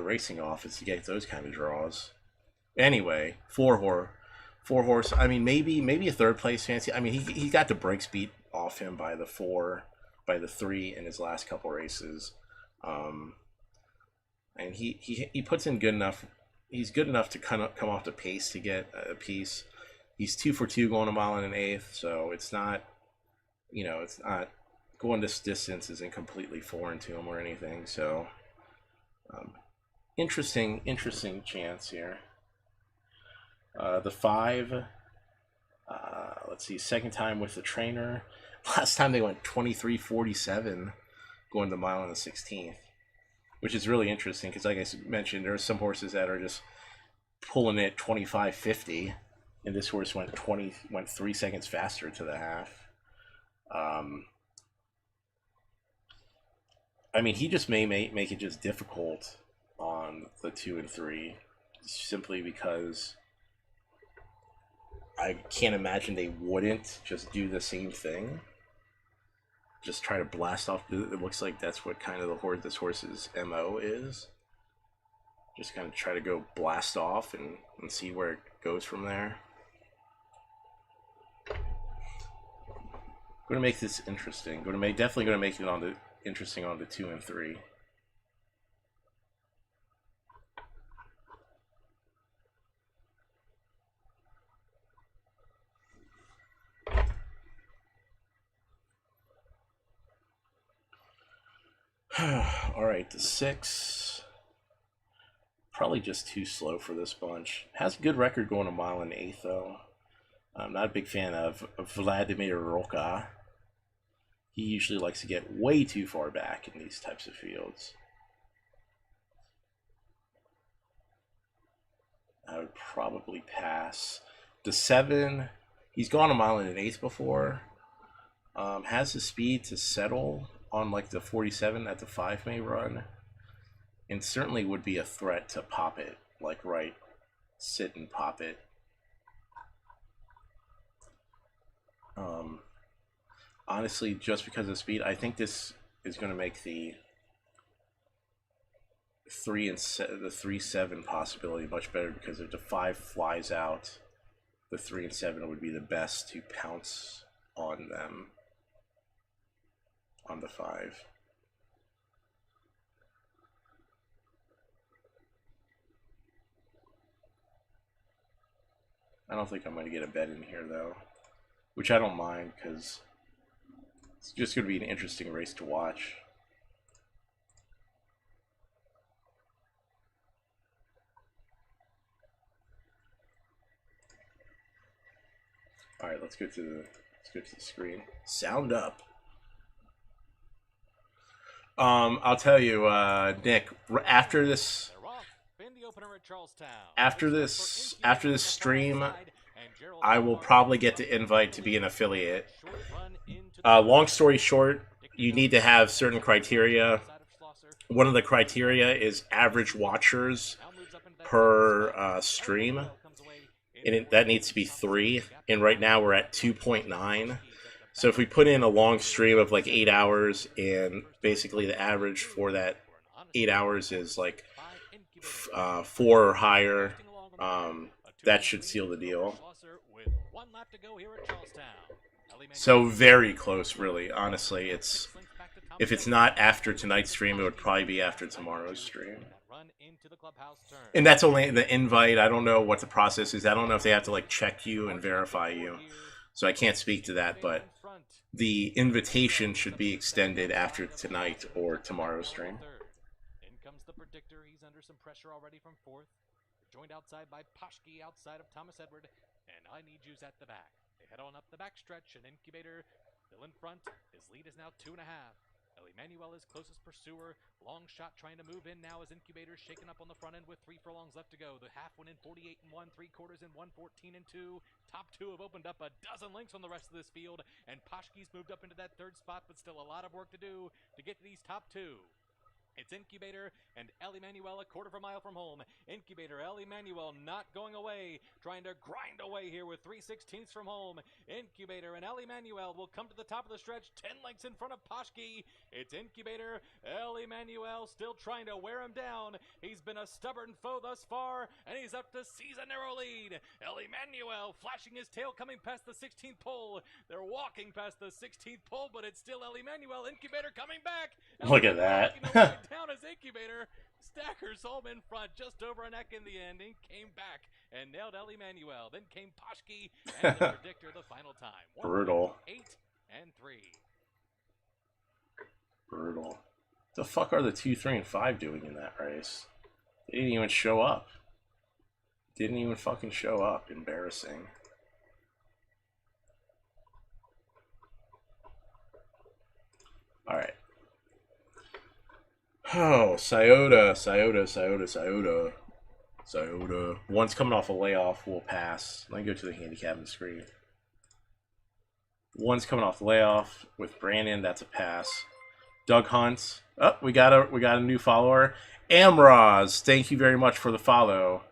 racing office to get those kind of draws? Anyway, 4 horse. I mean, maybe a third place fancy. I mean, he got the brakes beat off him by the 3 in his last couple races. And he puts in good enough. He's good enough to come off the pace to get a piece. He's 2 for 2 going a mile and an eighth, so it's not going this distance isn't completely foreign to him or anything. So interesting chance here. The 5. Let's see, second time with the trainer. Last time they went 23:47 going the mile in the 16th, which is really interesting because, like I mentioned, there are some horses that are just pulling it 25:50, and this horse went 3 seconds faster to the half. I mean, he just may make it just difficult on the 2 and 3, simply because I can't imagine they wouldn't just do the same thing. Just try to blast off. It looks like that's what kind of this horse's MO is. Just kind of try to go blast off and see where it goes from there. Going to make this interesting. Definitely going to make it interesting on the 2 and 3. All right, the 6. Probably just too slow for this bunch. Has a good record going a mile in the 8th, though. I'm not a big fan of Vladimir Roca. He usually likes to get way too far back in these types of fields. I would probably pass. The 7, he's gone a mile in an 8th before. Has the speed to settle on like the 47 that the 5 may run. And certainly would be a threat to pop it. Like sit and pop it. Honestly, just because of speed, I think this is going to make the 3-7 possibility much better, because if the 5 flies out, the 3 and 7 would be the best to pounce on them on the 5. I don't think I'm going to get a bet in here, though, which I don't mind, because it's just going to be an interesting race to watch. All right, let's go to the screen. Sound up. I'll tell you, Nick. After this stream, I will probably get the invite to be an affiliate. Long story short, you need to have certain criteria. One of the criteria is average watchers per stream, and that needs to be 3. And right now we're at 2.9. So if we put in a long stream of like 8 hours, and basically the average for that 8 hours is like 4 or higher, that should seal the deal. So very close, really. Honestly, if it's not after tonight's stream, it would probably be after tomorrow's stream. And that's only the invite. I don't know what the process is. I don't know if they have to like check you and verify you. So I can't speak to that, but the invitation should be extended after tonight or tomorrow's stream. In comes the predictor. He's under some pressure already from 4th. Joined outside by Pashki outside of Thomas Edward. And I Need You's at the back. They head on up the backstretch. An Incubator still in front. His lead is now 2.5. El Emanuel is closest pursuer. Long shot trying to move in now as Incubator shaken up on the front end with 3 furlongs left to go. The half went in 48 and 1, 3/4 in 1:14 and 2. Top 2 have opened up a dozen lengths on the rest of this field, and Pashki's moved up into that 3rd spot, but still a lot of work to do to get to these top 2. It's Incubator and El Emanuel a 1/4 mile from home. Incubator, El Emanuel not going away, trying to grind away here with 3/16 from home. Incubator and El Emanuel will come to the top of the stretch, 10 lengths in front of Pashki. It's Incubator, El Emanuel still trying to wear him down. He's been a stubborn foe thus far, and he's up to seize a narrow lead. El Emanuel flashing his tail coming past the 16th pole. They're walking past the 16th pole, but it's still El Emanuel. Incubator coming back. Look at that. Down as Incubator, Stackers home in front, just over a neck in the end, and came back and nailed El Emanuel. Then came Pashki and the predictor the final time. Brutal. 8 and 3. Brutal. The fuck are the 2, 3, and 5 doing in that race? They didn't even show up. Didn't even fucking show up. Embarrassing. All right. Oh, Scioto. One's coming off a layoff. We'll pass. Let me go to the handicapping screen. One's coming off layoff with Brandon. That's a pass. Doug Hunt. Oh, we got a new follower. Amroz, thank you very much for the follow.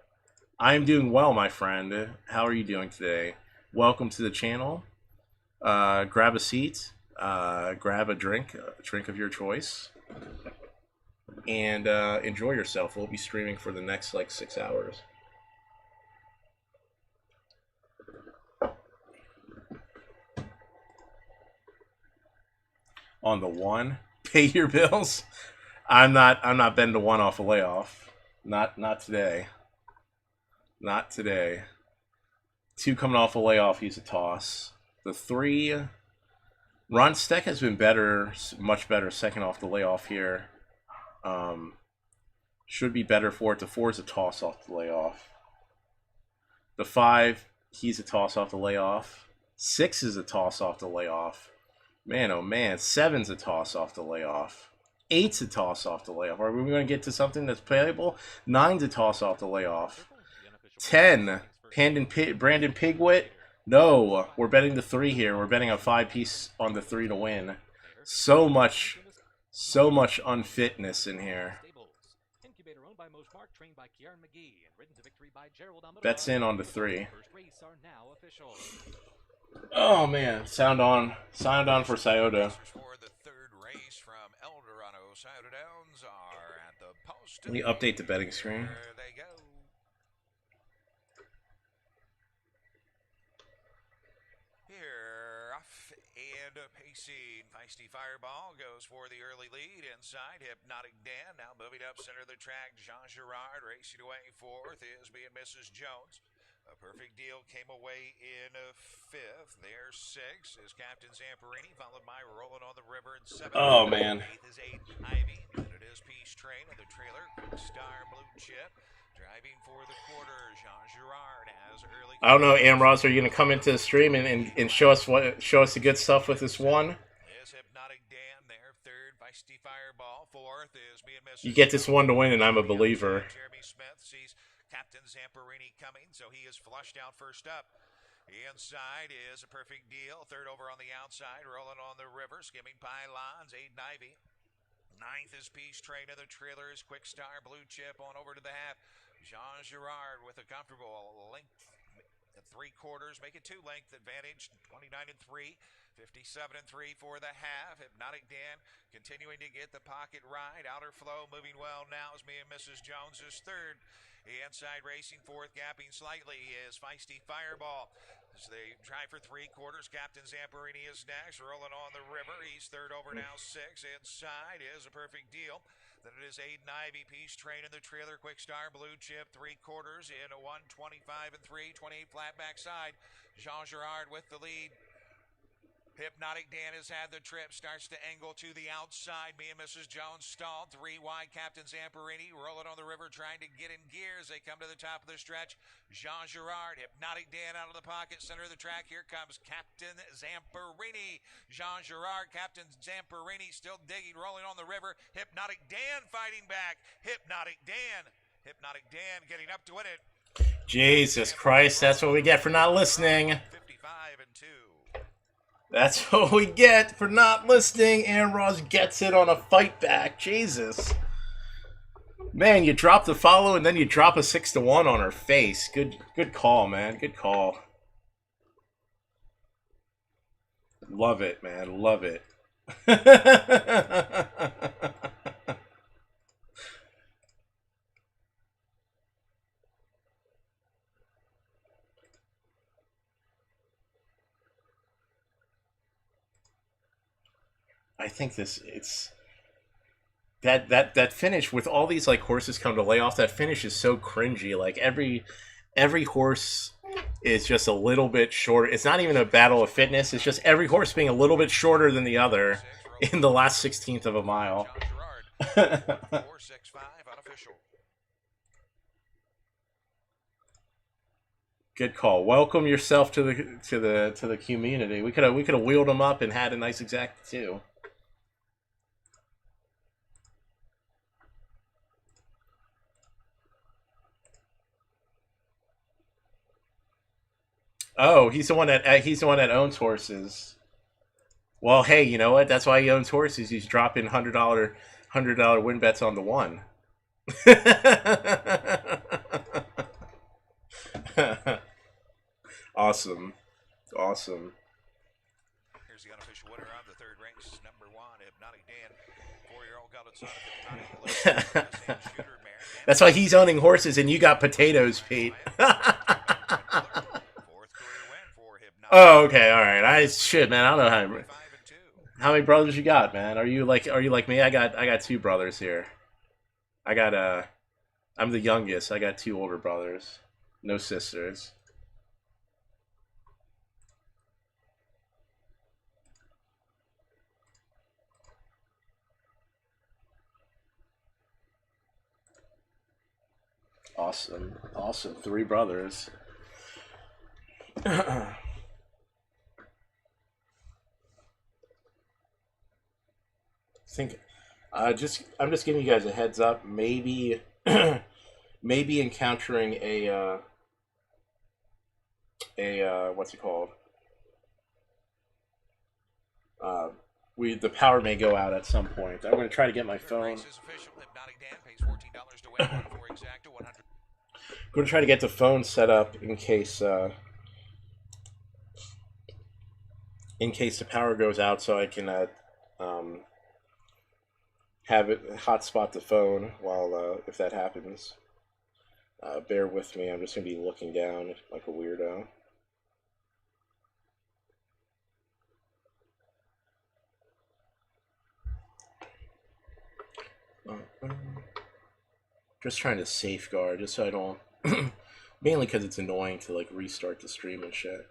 I'm doing well, my friend. How are you doing today? Welcome to the channel. Grab a seat. Grab a drink of your choice, and enjoy yourself. We'll be streaming for the next like 6 hours. On the one, pay your bills. I'm not betting the one off a layoff. Not today. Not today. Two coming off a layoff, he's a toss. The three, Ron Steck has been better, much better second off the layoff here. Should be better for it. The four is a toss off the layoff. The five, he's a toss off the layoff. Six is a toss off the layoff. Man, oh man. Seven's a toss off the layoff. Eight's a toss off the layoff. Are we going to get to something that's playable? Nine's a toss off the layoff. 10, Brandon Pigwit. No, we're betting the three here. We're betting a 5-piece on the three to win. So much unfitness in here. Bets in on the three. Oh man, sound on for Scioto. Let me update the betting screen. Pacing, feisty fireball goes for the early lead inside. Hypnotic Dan now moving up center of the track. Jean Girard racing away fourth is being Mrs. Jones. A perfect deal came away in fifth. There's six is Captain Zamperini, followed by Rolling on the River in seventh. Oh man. Eighth is Aiden Ivy, and it is Peace Train of the trailer. Quick Star Blue Chip. Driving for the quarter, Jean Girard has early. I don't know, Amroz, are you gonna come into the stream and show us the good stuff with this one? Is Hypnotic Dan there, third, Feisty Fireball, fourth is being Mrs. You get this one to win, and I'm a believer. Jeremy Smith sees Captain Zamperini coming, so he is flushed out first up. Inside is a perfect deal. Third over on the outside, Rolling on the River, skimming pylons, Aiden Ivy. Ninth is Peace Train of the trailer is Quick Star Blue Chip on over to the half. Jean Girard with a comfortable length at 3/4, make it 2 length advantage, 29-3, 57-3 for the half. Hypnotic Dan continuing to get the pocket right. Outer flow moving well now as me and Mrs. Jones is third. Inside racing fourth, gapping slightly is Feisty Fireball. As they try for 3/4, Captain Zamperini is next. Rolling on the River, he's third over now, six. Inside is a perfect deal. Then it is Aiden Ivy, Peace Train in the trailer, Quick Star Blue Chip, 3/4 in a 1:25-3, 28 flat backside. Jean Girard with the lead. Hypnotic Dan has had the trip, starts to angle to the outside. Me and Mrs. Jones stalled. 3 wide, Captain Zamperini rolling on the river, trying to get in gears. They come to the top of the stretch. Jean Girard, Hypnotic Dan out of the pocket, center of the track. Here comes Captain Zamperini. Jean Girard, Captain Zamperini still digging, rolling on the river. Hypnotic Dan fighting back. Hypnotic Dan getting up to win it. Jesus Christ, that's what we get for not listening. 55-2. That's what we get for not listening. Amroz gets it on a fight back. Jesus. Man, you drop the follow and then you drop a 6-1 on her face. Good call, man. Good call. Love it, man. Love it. I think it's that finish with all these like horses come to lay off. That finish is so cringy. Like every horse is just a little bit short. It's not even a battle of fitness. It's just every horse being a little bit shorter than the other in the last 16th of a mile. Good call. Welcome yourself to the community. We could have wheeled them up and had a nice exact too. Oh, he's the one that owns horses. Well, hey, you know what? That's why he owns horses. He's dropping $100 win bets on the one. Awesome. Awesome. Here's the unofficial winner of the third race, number 1, Hypnotic Dan. 4-year-old got its son of Hypnotic Blue. That's why he's owning horses and you got potatoes, Pete. Oh, okay, all right. Shit, man. I don't know how many brothers you got, man. Are you like me? I got 2 brothers here. I'm the youngest. I got 2 older brothers, no sisters. Awesome. Awesome. 3 brothers. I'm just giving you guys a heads up. Maybe maybe encountering a what's it called? The power may go out at some point. I'm going to try to get my phone. I'm going to try to get the phone set up in case the power goes out, so I can have it hotspot the phone while if that happens. Bear with me. I'm just going to be looking down like a weirdo. Just trying to safeguard, just so I don't. Mainly because it's annoying to like restart the stream and shit.